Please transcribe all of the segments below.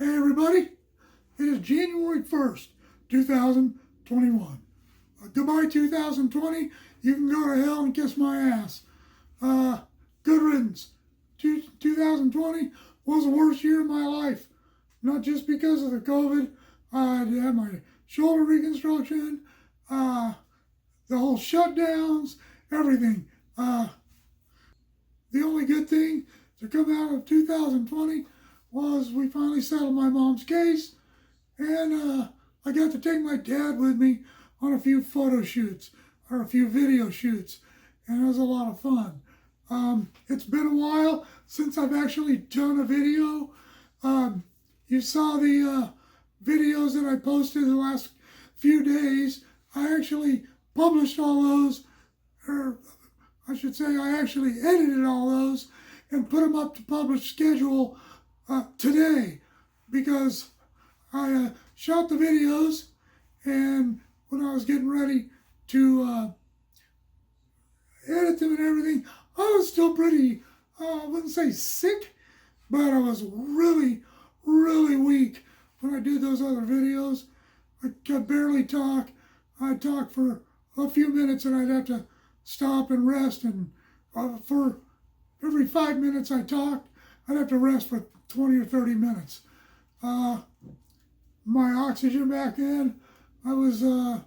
Hey everybody, it is January 1st, 2021. Goodbye 2020, you can go to hell and kiss my ass. Good riddance. 2020 was the worst year of my life. Not just because of the COVID, I had my shoulder reconstruction, the whole shutdowns, everything. The only good thing to come out of 2020 was we finally settled my mom's case, and I got to take my dad with me on a few photo shoots or a few video shoots, and it was a lot of fun. It's been a while since I've actually done a video. You saw the videos that I posted the last few days. I actually published all those, or I should say I actually edited all those and put them up to publish schedule today, because I shot the videos, and when I was getting ready to edit them and everything, I was still pretty, I wouldn't say sick, but I was really, really weak when I did those other videos. I could barely talk. I'd talk for a few minutes and I'd have to stop and rest, and for every 5 minutes I talked, I'd have to rest for 20 or 30 minutes. My oxygen back then, I was on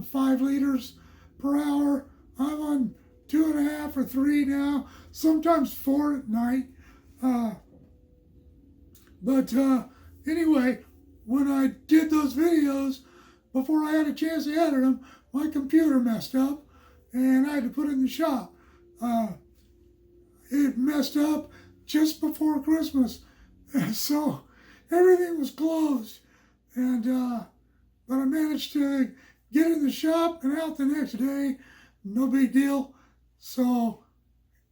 5 liters per hour. I'm on 2.5 or 3 now, sometimes 4 at night. But anyway, when I did those videos, before I had a chance to edit them, my computer messed up, and I had to put it in the shop. It messed up just before Christmas, and so everything was closed. And but I managed to get in the shop and out the next day. No big deal. So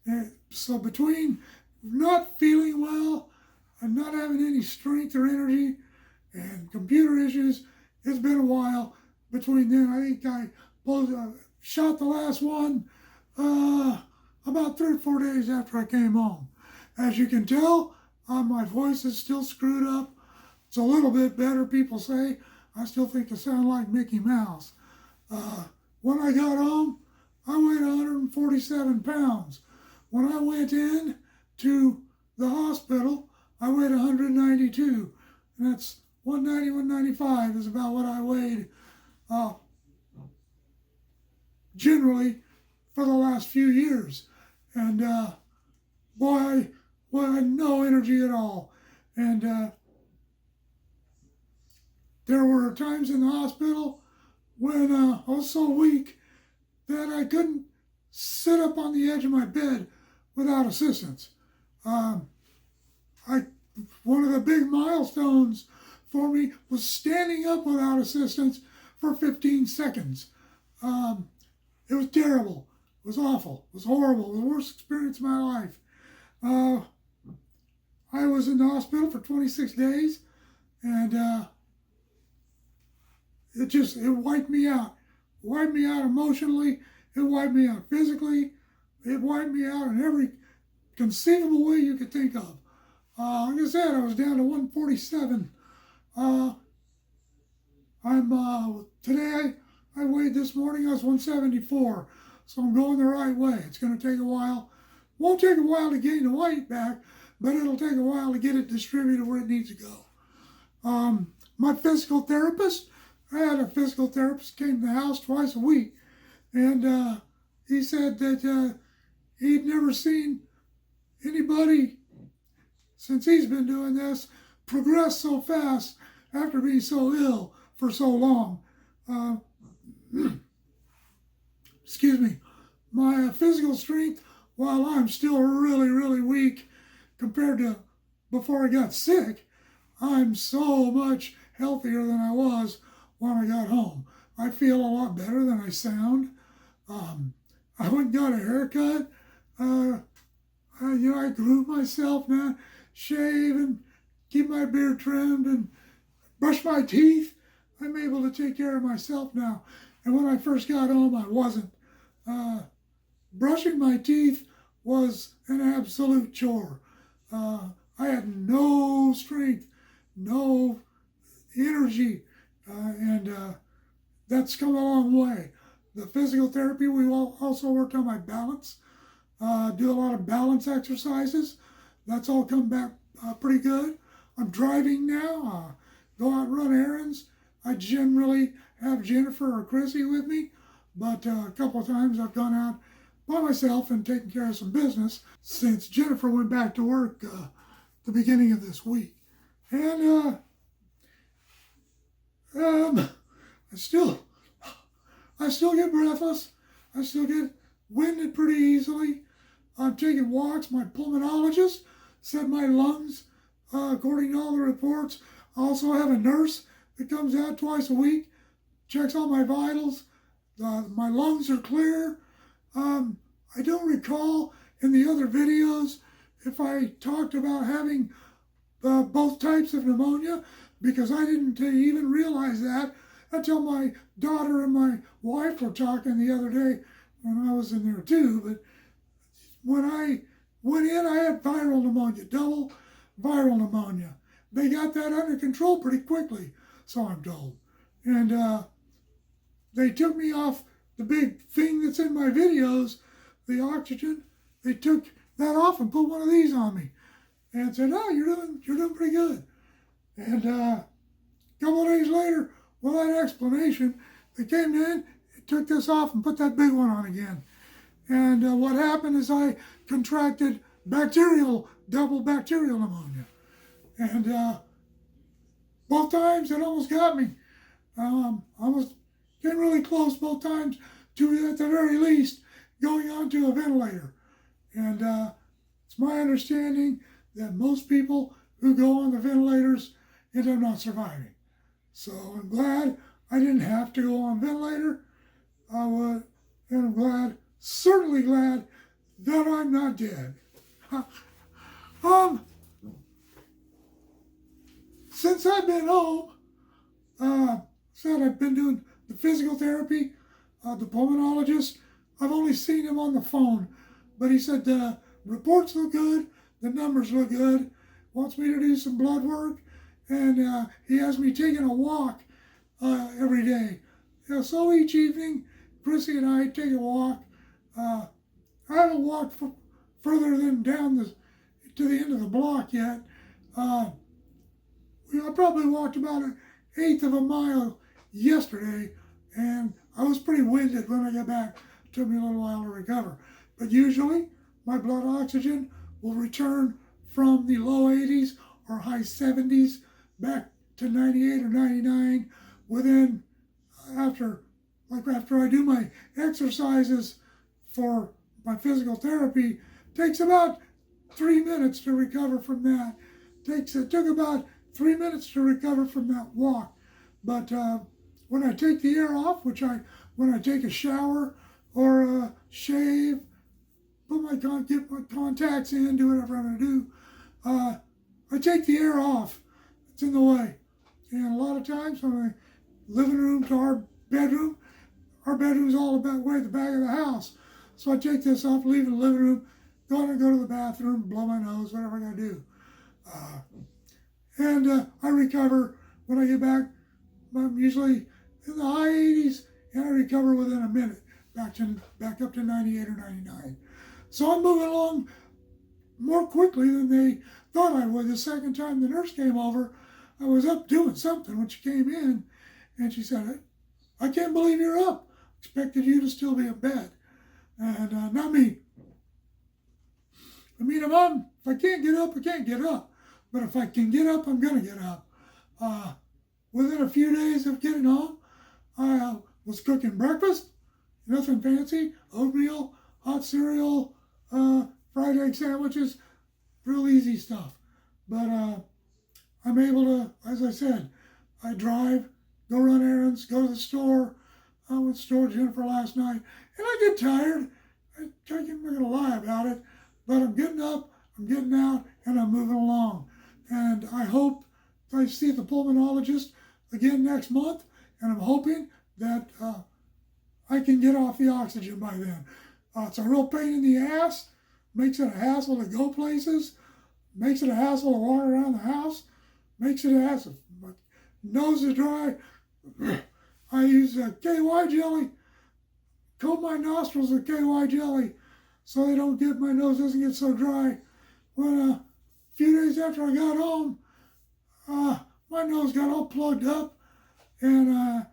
between not feeling well and not having any strength or energy and computer issues, it's been a while between then. I think I shot the last one about 3 or 4 days after I came home. As you can tell, my voice is still screwed up. It's a little bit better, people say. I still think I sound like Mickey Mouse. When I got home, I weighed 147 pounds. When I went in to the hospital, I weighed 192. And that's 190, 195 is about what I weighed generally for the last few years. And boy, I had no energy at all. And there were times in the hospital when I was so weak that I couldn't sit up on the edge of my bed without assistance. One of the big milestones for me was standing up without assistance for 15 seconds. It was terrible. It was awful. It was horrible. It was the worst experience of my life. I was in the hospital for 26 days, and it wiped me out. It wiped me out emotionally. It wiped me out physically. It wiped me out in every conceivable way you could think of. Like I said, I was down to 147. Today I weighed this morning, I was 174. So I'm going the right way. It's going to take a while. Won't take a while to gain the weight back, but it'll take a while to get it distributed where it needs to go. My physical therapist, I had a physical therapist came to the house twice a week, and he said that he'd never seen anybody, since he's been doing this, progress so fast after being so ill for so long. Excuse me. My physical strength, while I'm still really, really weak compared to before I got sick, I'm so much healthier than I was when I got home. I feel a lot better than I sound. I went and got a haircut. I groove myself now, shave and keep my beard trimmed and brush my teeth. I'm able to take care of myself now. And when I first got home, I wasn't. Brushing my teeth was an absolute chore. I had no strength no energy, and that's come a long way. The physical therapy, we also worked on my balance, do a lot of balance exercises. That's all come back pretty good. I'm driving now, go out and run errands. I generally have Jennifer or Chrissy with me, but a couple of times I've gone out by myself and taken care of some business since Jennifer went back to work the beginning of this week. And I still get breathless. I still get winded pretty easily. I'm taking walks. My pulmonologist said my lungs, according to all the reports, I also have a nurse that comes out twice a week, checks all my vitals. My lungs are clear. I don't recall in the other videos if I talked about having both types of pneumonia, because I didn't even realize that until my daughter and my wife were talking the other day when I was in there too. But when I went in, I had viral pneumonia, double viral pneumonia. They got that under control pretty quickly, so I'm told. And they took me off the big thing that's in my videos, the oxygen. They took that off and put one of these on me and said, "Oh, you're doing pretty good." And a couple of days later, without explanation, they came in, took this off, and put that big one on again. And what happened is I contracted double bacterial pneumonia. And both times it almost got me. I was getting really close both times to, at the very least, going onto a ventilator. And it's my understanding that most people who go on the ventilators end up not surviving. So I'm glad I didn't have to go on ventilator. And I'm certainly glad that I'm not dead. Since I've been home, said I've been doing the physical therapy, the pulmonologist. I've only seen him on the phone, but he said the reports look good, the numbers look good, wants me to do some blood work, and he has me taking a walk every day. So each evening, Chrissy and I take a walk. I haven't walked further than down to the end of the block yet. I probably walked about 1/8 of a mile yesterday, and I was pretty winded when I got back. It took me a little while to recover. But usually, my blood oxygen will return from the low 80s or high 70s back to 98 or 99 within, after I do my exercises for my physical therapy. Takes about 3 minutes to recover from that. It took about 3 minutes to recover from that walk. But when I take the air off, when I take a shower or shave, get my contacts in, do whatever I'm going to do, I take the air off. It's in the way. And a lot of times from my living room to our bedroom's all about way at the back of the house. So I take this off, leave it in the living room, go to the bathroom, blow my nose, whatever I got to do. And I recover when I get back. I'm usually in the high 80s, and I recover within a minute, back up to 98 or 99. So I'm moving along more quickly than they thought I would. The second time the nurse came over, I was up doing something when she came in, and she said, "I can't believe you're up. Expected you to still be in bed." And not me. I mean, if I can't get up, I can't get up. But if I can get up, I'm going to get up. Within a few days of getting home, I was cooking breakfast, nothing fancy, oatmeal, hot cereal, fried egg sandwiches, real easy stuff. But I'm able to, as I said, I drive, go run errands, go to the store. I went to the store with Jennifer last night, and I get tired. I'm not going to lie about it, but I'm getting up, I'm getting out, and I'm moving along. And I hope I see the pulmonologist again next month, and I'm hoping that I can get off the oxygen by then. It's a real pain in the ass, makes it a hassle to go places, makes it a hassle to walk around the house, makes it acid. My nose is dry. I use KY jelly, coat my nostrils with KY jelly so my nose doesn't get so dry. When a few days after I got home, my nose got all plugged up and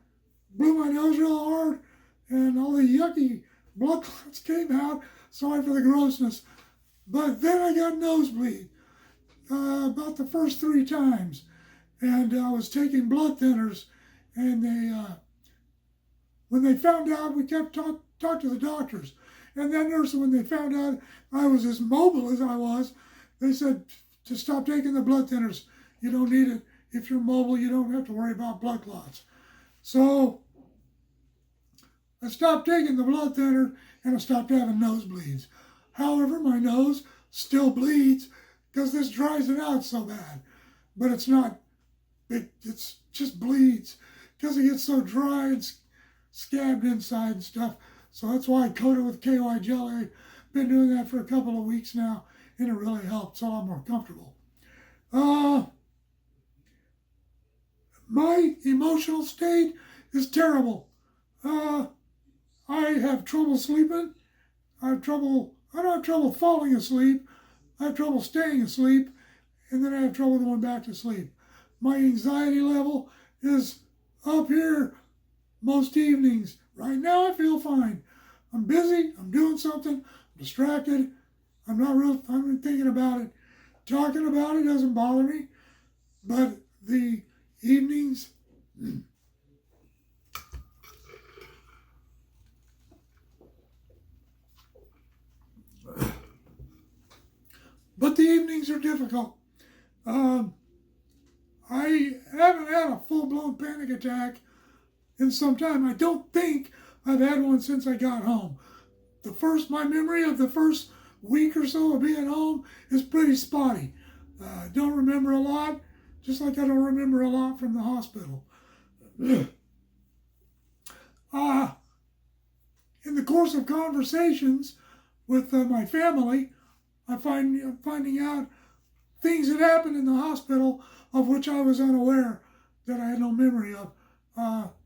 blew my nose real hard and all the yucky blood clots came out. Sorry for the grossness. But then I got nosebleed about the first 3 times. And I was taking blood thinners. And when they found out, we kept talk to the doctors. And that nurse, when they found out I was as mobile as I was, they said to stop taking the blood thinners. You don't need it. If you're mobile, you don't have to worry about blood clots. So I stopped taking the blood thinner and I stopped having nosebleeds. However, my nose still bleeds because this dries it out so bad. But it's not, it's just bleeds because it gets so dry and scabbed inside and stuff. So that's why I coat it with KY jelly. I've been doing that for a couple of weeks now and it really helps, so I'm more comfortable. My emotional state is terrible. I have trouble sleeping. I don't have trouble falling asleep. I have trouble staying asleep. And then I have trouble going back to sleep. My anxiety level is up here most evenings. Right now I feel fine. I'm busy. I'm doing something. I'm distracted. I'm thinking about it. Talking about it doesn't bother me. But the evenings, are difficult. I haven't had a full-blown panic attack in some time. I don't think I've had one since I got home. My memory of the first week or so of being home is pretty spotty. I don't remember a lot, just like I don't remember a lot from the hospital. In the course of conversations with my family, I'm finding out things that happened in the hospital of which I was unaware, that I had no memory of.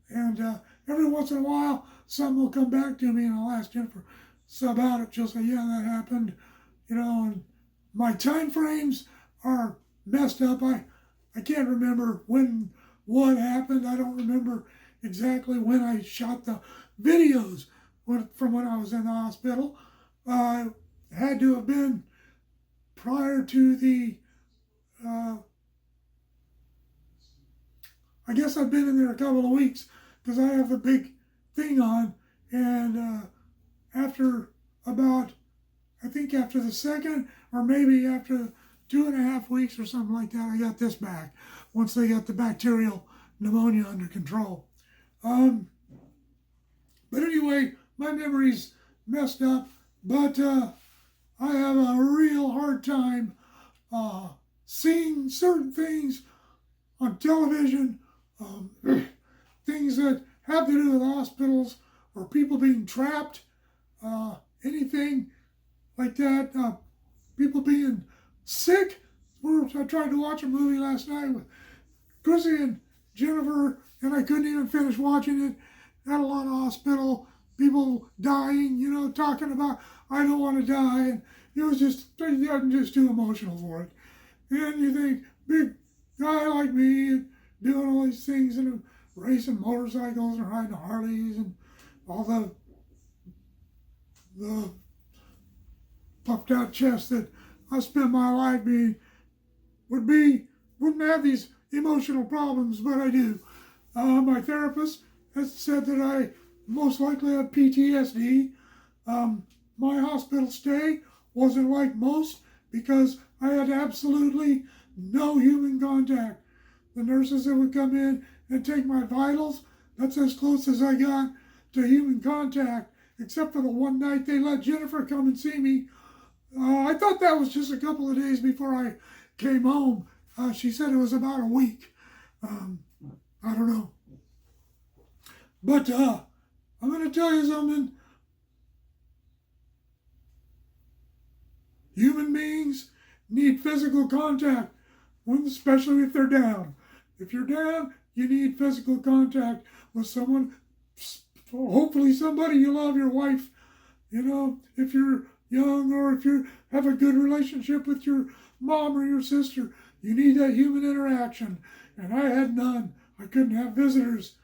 And every once in a while, something will come back to me and I'll ask Jennifer about it. She'll say, yeah, that happened. And my time frames are messed up. I can't remember what happened. I don't remember exactly when I shot the videos from when I was in the hospital. Had to have been prior to the, I guess I've been in there a couple of weeks because I have the big thing on. And after the second, or maybe after 2.5 weeks or something like that, I got this back once they got the bacterial pneumonia under control. But anyway, my memory's messed up, but I have a real hard time seeing certain things on television, things that have to do with hospitals or people being trapped, anything like that, people being sick. I tried to watch a movie last night with Chrissy and Jennifer, and I couldn't even finish watching it. Had a lot of hospital people dying, talking about, I don't want to die, and I'm just too emotional for it. And you think, big guy like me, doing all these things and racing motorcycles and riding Harleys and all the puffed out chest that I spent my life being, wouldn't have these emotional problems, but I do. My therapist has said that I most likely have PTSD. My hospital stay wasn't like most because I had absolutely no human contact. The nurses that would come in and take my vitals, that's as close as I got to human contact, except for the one night they let Jennifer come and see me. I thought that was just a couple of days before I came home. She said it was about a week. I don't know. But I'm going to tell you something. Human beings need physical contact. especially if they're down. If you're down, you need physical contact with someone, hopefully somebody you love, your wife. You know, if you're young or if you have a good relationship with your mom or your sister, you need that human interaction. And I had none. I couldn't have visitors.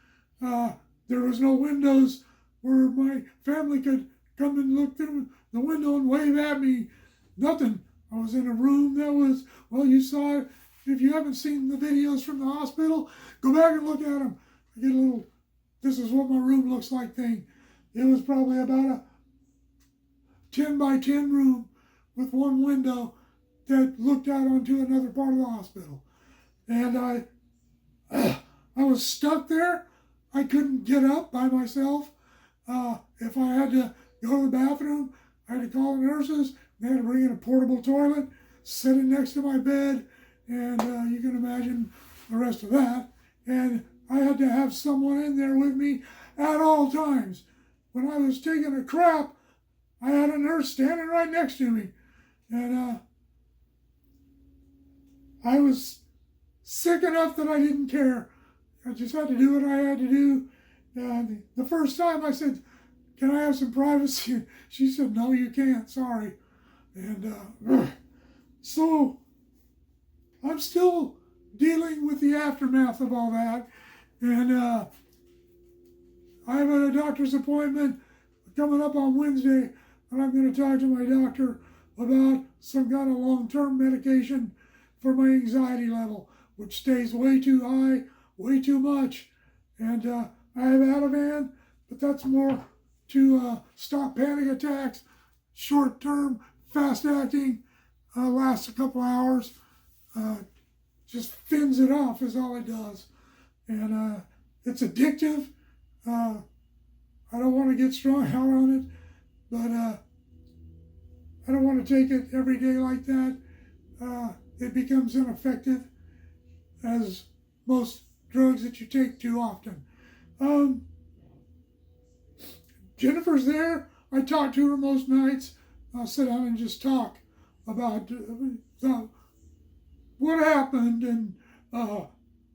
There was no windows where my family could come and look through the window and wave at me. Nothing. I was in a room that was, well, you saw it. If you haven't seen the videos from the hospital, go back and look at them. I get a little, this is what my room looks like thing. It was probably about a 10 by 10 room with one window that looked out onto another part of the hospital. And I was stuck there. I couldn't get up by myself. If I had to go to the bathroom, I had to call the nurses. They had to bring in a portable toilet, sit it next to my bed, and you can imagine the rest of that. And I had to have someone in there with me at all times. When I was taking a crap, I had a nurse standing right next to me. And I was sick enough that I didn't care. I just had to do what I had to do. The first time I said, "Can I have some privacy?" She said, "No, you can't, sorry." And so I'm still dealing with the aftermath of all that. And I have a doctor's appointment coming up on Wednesday, and I'm going to talk to my doctor about some kind of long-term medication for my anxiety level, which stays way too high, way too much. And I have Ativan, but that's more to stop panic attacks, short-term, fast-acting, lasts a couple hours, just fins it off is all it does. And it's addictive. I don't want to get strung out on it, but I don't want to take it every day like that. It becomes ineffective, as most drugs that you take too often. Jennifer's there. I talk to her most nights. I'll sit down and just talk about what happened and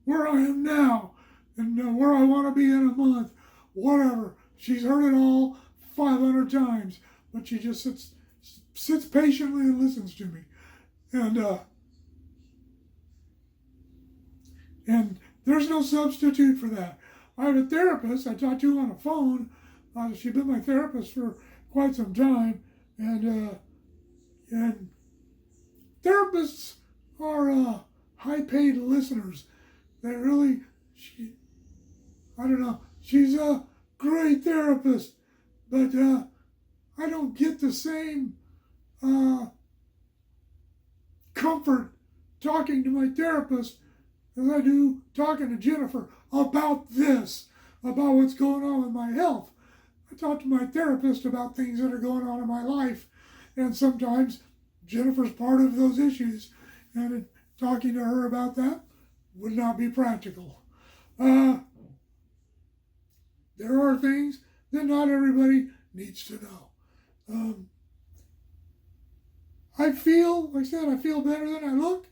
where I am now and where I want to be in a month, whatever. She's heard it all 500 times, but she just sits patiently and listens to me. And there's no substitute for that. I have a therapist I talk to on the phone. She's been my therapist for quite some time. And therapists are high-paid listeners. They really, I don't know, she's a great therapist, but I don't get the same comfort talking to my therapist as I do talking to Jennifer about this, about what's going on with my health. I talk to my therapist about things that are going on in my life, and sometimes Jennifer's part of those issues, and talking to her about that would not be practical. There are things that not everybody needs to know. I feel, like I said, I feel better than I look.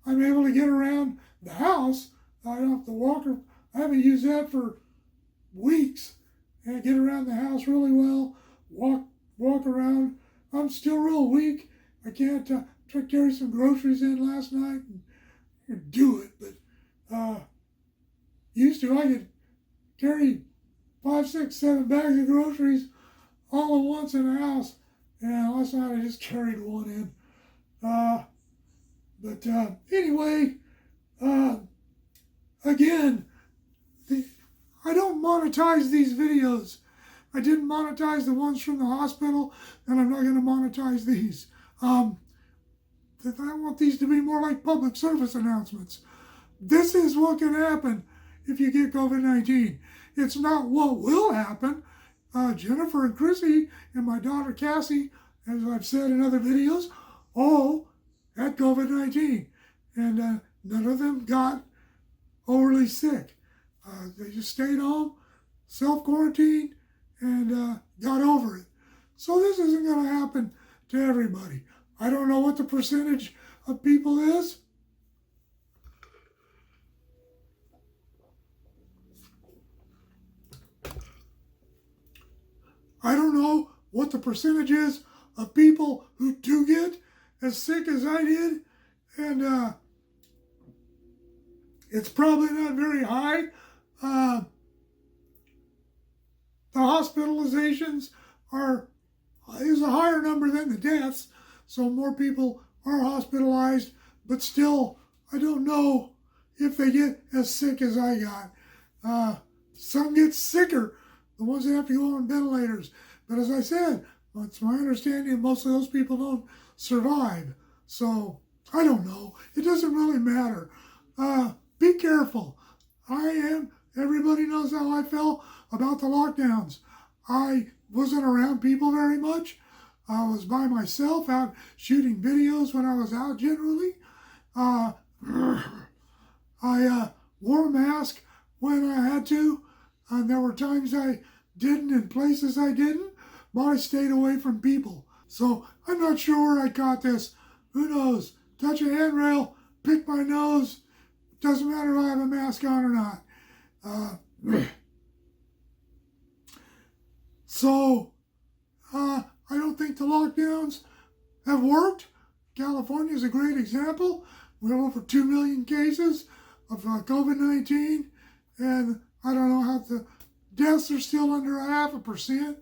I'm able to get around the house. I don't have to walk, or I haven't used that for weeks. And I get around the house really well, walk around. I'm still real weak. I can't try to carry some groceries in last night and do it, but used to I could carry 5, 6, 7 bags of groceries all at once in the house. And last night I just carried one in. But anyway, again, I don't monetize these videos. I didn't monetize the ones from the hospital, and I'm not going to monetize these. I want these to be more like public service announcements. This is what can happen if you get COVID-19. It's not what will happen. Jennifer and Chrissy and my daughter Cassie, as I've said in other videos, all had COVID-19. And none of them got overly sick. They just stayed home, self-quarantined, and got over it. So this isn't going to happen to everybody. I don't know what the percentage of people is. I don't know what the percentage is of people who do get as sick as I did, and it's probably not very high. The hospitalizations is a higher number than the deaths, so more people are hospitalized, but still, I don't know if they get as sick as I got. Some get sicker, the ones that have to go on ventilators. But as I said, it's my understanding most of those people don't survive. So, I don't know. It doesn't really matter. Be careful. Everybody knows how I felt about the lockdowns. I wasn't around people very much. I was by myself out shooting videos when I was out generally. I wore a mask when I had to. There were times I didn't and places I didn't, but I stayed away from people. So I'm not sure where I got this. Who knows? Touch a handrail, pick my nose. Doesn't matter if I have a mask on or not. I don't think the lockdowns have worked. California is a great example. We have over 2 million cases of COVID-19, and I don't know how the deaths are still under 0.5%.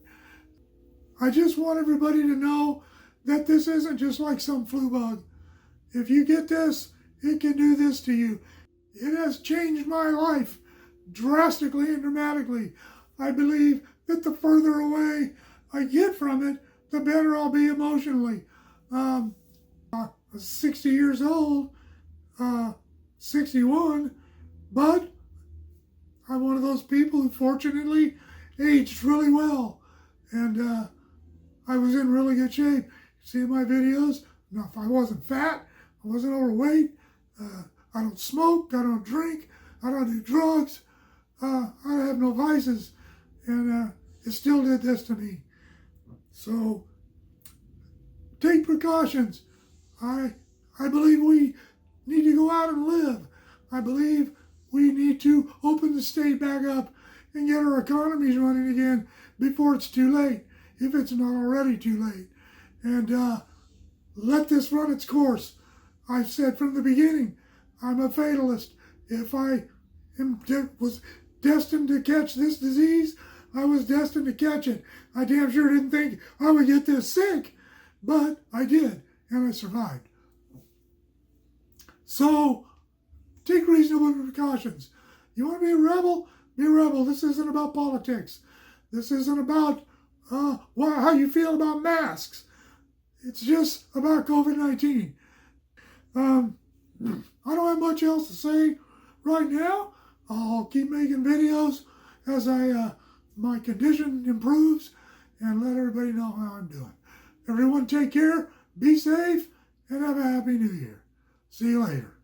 I just want everybody to know that this isn't just like some flu bug. If you get this, it can do this to you. It has changed my life drastically and dramatically. I believe that the further away I get from it, the better I'll be emotionally. I'm 60 years old, 61, but I'm one of those people who fortunately aged really well. And I was in really good shape. See my videos? Now, if I wasn't fat, I wasn't overweight, I don't smoke, I don't drink, I don't do drugs, I have no vices, and it still did this to me. So, take precautions. I believe we need to go out and live. I believe we need to open the state back up and get our economies running again before it's too late, if it's not already too late. And let this run its course. I've said from the beginning, I'm a fatalist. If I was destined to catch this disease, I was destined to catch it. I damn sure didn't think I would get this sick, but I did, and I survived. So, take reasonable precautions. You want to be a rebel? Be a rebel. This isn't about politics. This isn't about how you feel about masks. It's just about COVID-19. I don't have much else to say right now. I'll keep making videos as my condition improves and let everybody know how I'm doing. Everyone take care, be safe, and have a happy new year. See you later.